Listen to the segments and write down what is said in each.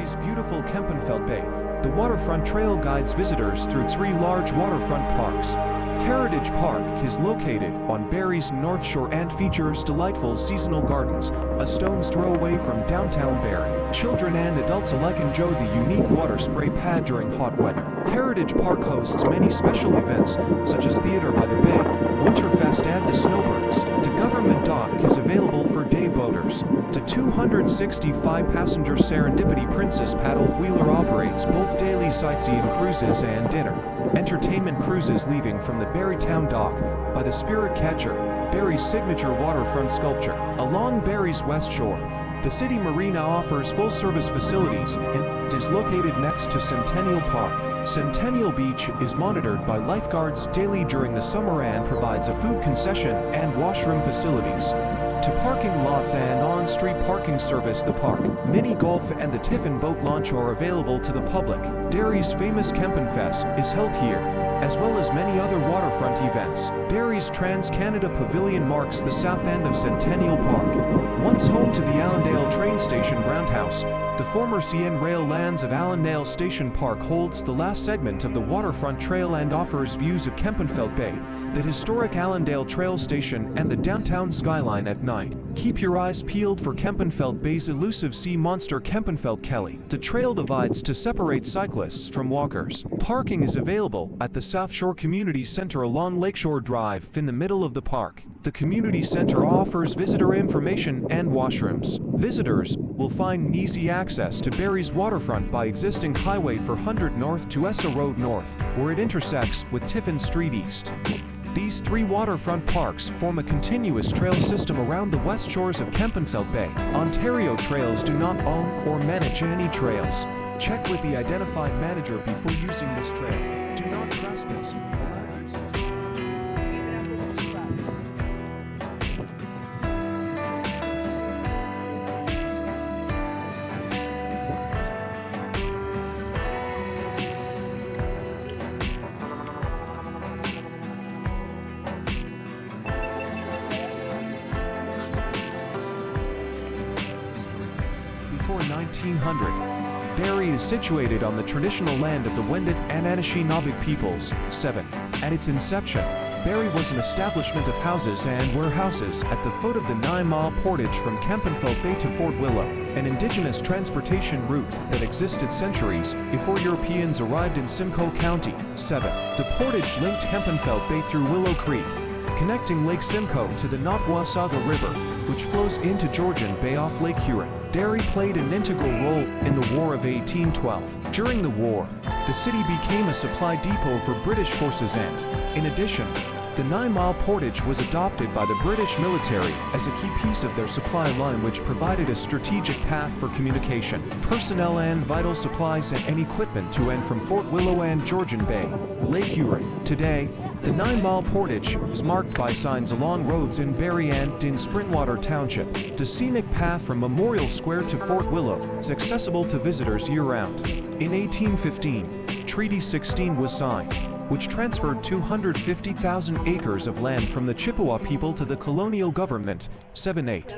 Barrie's beautiful Kempenfelt Bay, the waterfront trail guides visitors through three large waterfront parks. Heritage Park is located on Barrie's North Shore and features delightful seasonal gardens, a stone's throw away from downtown Barrie. Children and adults alike enjoy the unique water spray pad during hot weather. Heritage Park hosts many special events, such as Theatre by the Bay, Winterfest and the Snowbirds. The government dock is available for day boaters. The 265-passenger Serendipity Princess paddle wheeler operates both daily sightseeing cruises and dinner entertainment cruises leaving from the Barrie Town Dock by the Spirit Catcher, Barrie's signature waterfront sculpture. Along Barrie's west shore, the city marina offers full-service facilities and is located next to Centennial Park. Centennial Beach is monitored by lifeguards daily during the summer and provides a food concession and washroom facilities. To parking lots and on-street parking service, the park, mini golf and the Tiffin boat launch are available to the public. Barrie's famous Kempenfest is held here, as well as many other waterfront events. Barrie's Trans-Canada Pavilion marks the south end of Centennial Park. Once home to the Allendale train station roundhouse, the former CN Rail lands of Allendale Station Park holds the last segment of the waterfront trail and offers views of Kempenfelt Bay, the historic Allendale Trail Station and the downtown skyline at night. Keep your eyes peeled for Kempenfelt Bay's elusive sea monster Kempenfelt Kelly. The trail divides to separate cyclists from walkers. Parking is available at the South Shore Community Center along Lakeshore Drive in the middle of the park. The community center offers visitor information and washrooms. Visitors will find easy access to Barrie's waterfront by existing Highway 400 North to Essa Road North, where it intersects with Tiffin Street East. These three waterfront parks form a continuous trail system around the west shores of Kempenfelt Bay. Ontario Trails do not own or manage any trails. Check with the identified manager before using this trail. Do not trespass. Allow users. Before 1900, Barrie is situated on the traditional land of the Wendat and Anishinaabe peoples. 7. At its inception, Barrie was an establishment of houses and warehouses at the foot of the 9-mile portage from Kempenfelt Bay to Fort Willow, an indigenous transportation route that existed centuries before Europeans arrived in Simcoe County. 7. The portage linked Kempenfelt Bay through Willow Creek, connecting Lake Simcoe to the Notwasaga River, which flows into Georgian Bay off Lake Huron. Barrie played an integral role in the War of 1812. During the war, the city became a supply depot for British forces and, in addition, the 9-mile portage was adopted by the British military as a key piece of their supply line, which provided a strategic path for communication, personnel and vital supplies and equipment to and from Fort Willow and Georgian Bay. Lake Huron. Today, the 9-mile portage is marked by signs along roads in Barrie and in Springwater Township. The scenic path from Memorial Square to Fort Willow is accessible to visitors year-round. In 1815, Treaty 16 was signed, which transferred 250,000 acres of land from the Chippewa people to the colonial government. 7-8.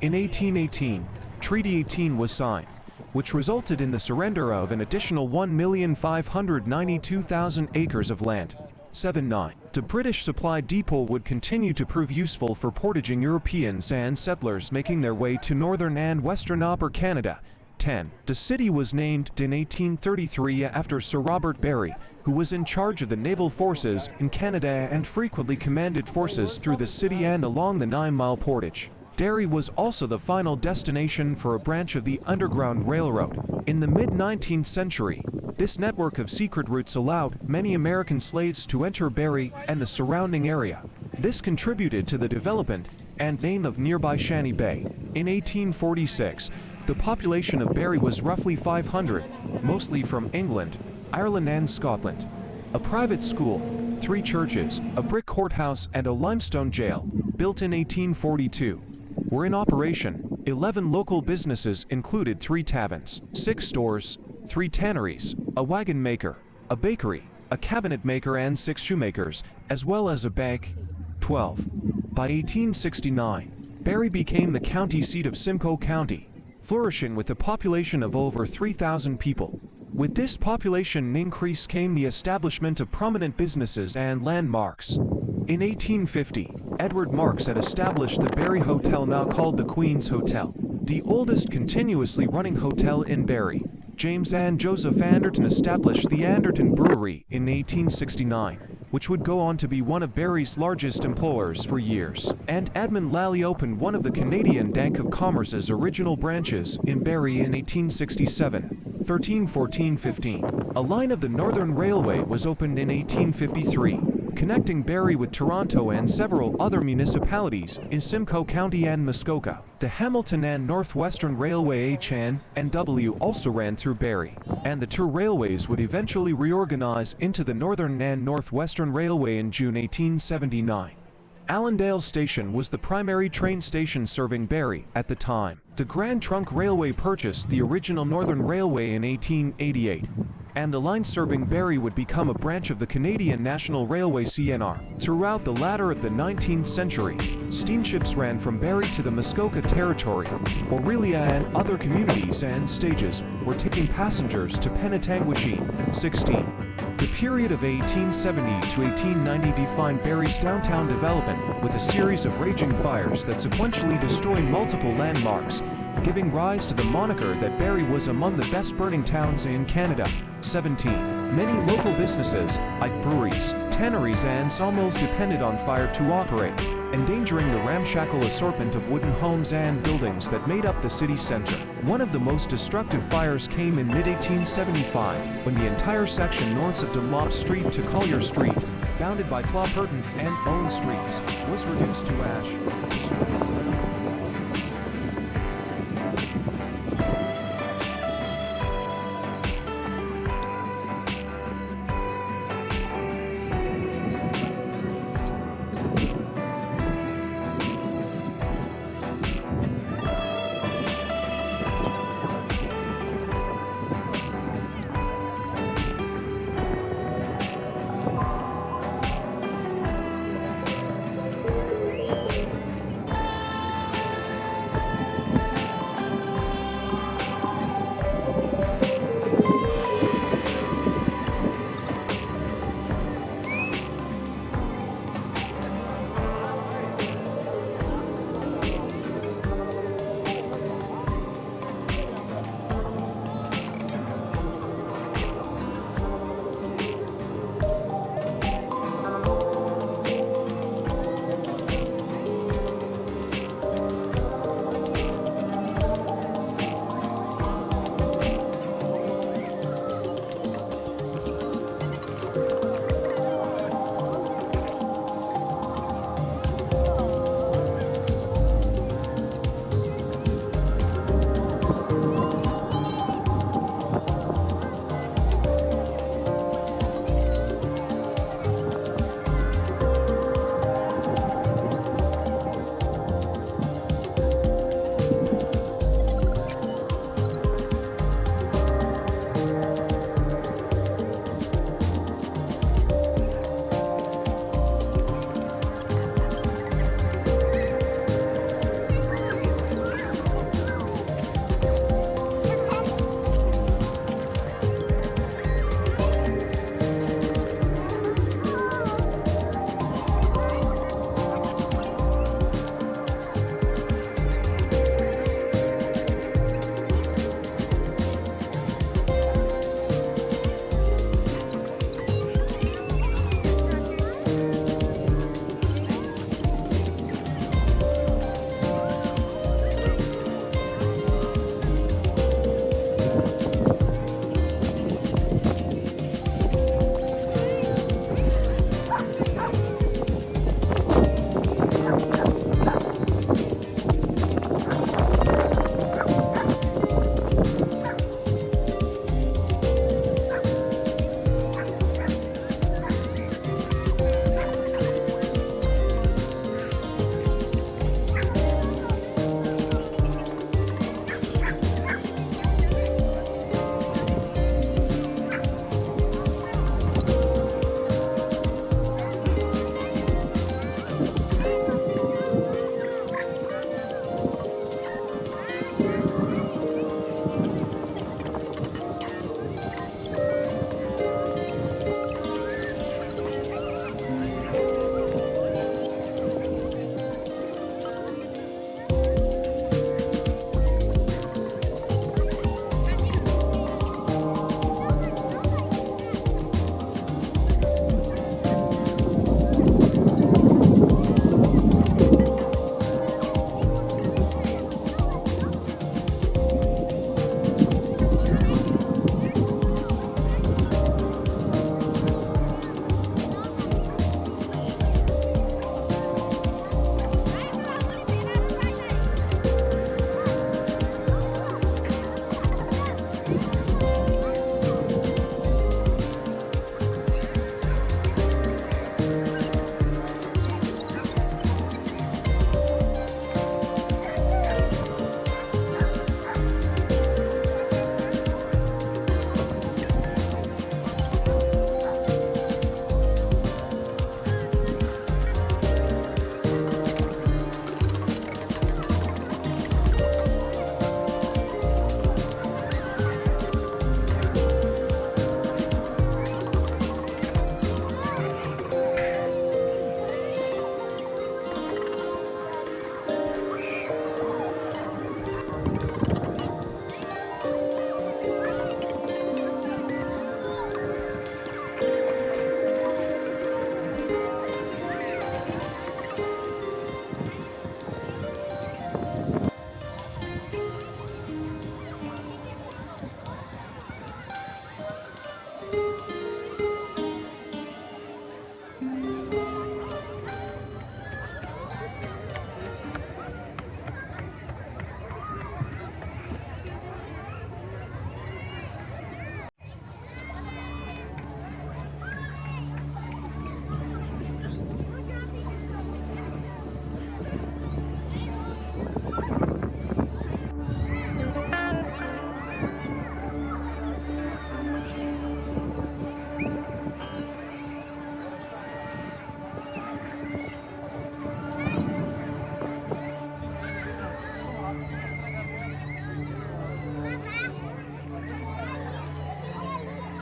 In 1818, Treaty 18 was signed, which resulted in the surrender of an additional 1,592,000 acres of land. 7-9. The British supply depot would continue to prove useful for portaging Europeans and settlers making their way to northern and western Upper Canada. 10. The city was named in 1833 after Sir Robert Barrie, who was in charge of the naval forces in Canada and frequently commanded forces through the city and along the 9-mile portage. Barrie was also the final destination for a branch of the Underground Railroad. In the mid-19th century, this network of secret routes allowed many American slaves to enter Barrie and the surrounding area. This contributed to the development and name of nearby Shanny Bay. In 1846, the population of Barrie was roughly 500, mostly from England, Ireland and Scotland. A private school, 3 churches, a brick courthouse and a limestone jail, built in 1842, were in operation. 11 local businesses included 3 taverns, 6 stores, 3 tanneries, a wagon maker, a bakery, a cabinet maker and 6 shoemakers, as well as a bank. 12. By 1869, Barrie became the county seat of Simcoe County. flourishing with a population of over 3,000 people. With this population increase came the establishment of prominent businesses and landmarks. In 1850, Edward Marks had established the Barrie Hotel, now called the Queen's Hotel, the oldest continuously running hotel in Barrie. James and Joseph Anderton established the Anderton Brewery in 1869, which would go on to be one of Barrie's largest employers for years. And Edmund Lally opened one of the Canadian Bank of Commerce's original branches in Barrie in 1867. 13-14-15. A line of the Northern Railway was opened in 1853, connecting Barrie with Toronto and several other municipalities in Simcoe County and Muskoka. The Hamilton and Northwestern Railway (H&N&W) also ran through Barrie, and the two railways would eventually reorganize into the Northern and Northwestern Railway in June 1879. Allendale Station was the primary train station serving Barrie at the time. The Grand Trunk Railway purchased the original Northern Railway in 1888, and the line serving Barrie would become a branch of the Canadian National Railway (CNR). Throughout the latter of the 19th century, steamships ran from Barrie to the Muskoka Territory, Orillia, and other communities, and stages were taking passengers to Penetanguishene. 16. The period of 1870 to 1890 defined Barrie's downtown development with a series of raging fires that sequentially destroyed multiple landmarks, giving rise to the moniker that Barrie was among the best burning towns in Canada. 17. Many local businesses, like breweries, tanneries, and sawmills depended on fire to operate, endangering the ramshackle assortment of wooden homes and buildings that made up the city center. One of the most destructive fires came in mid-1875, when the entire section north of Dunlop Street to Collier Street, bounded by Clopperton and Owen Streets, was reduced to ash, destroying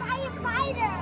Firefighter!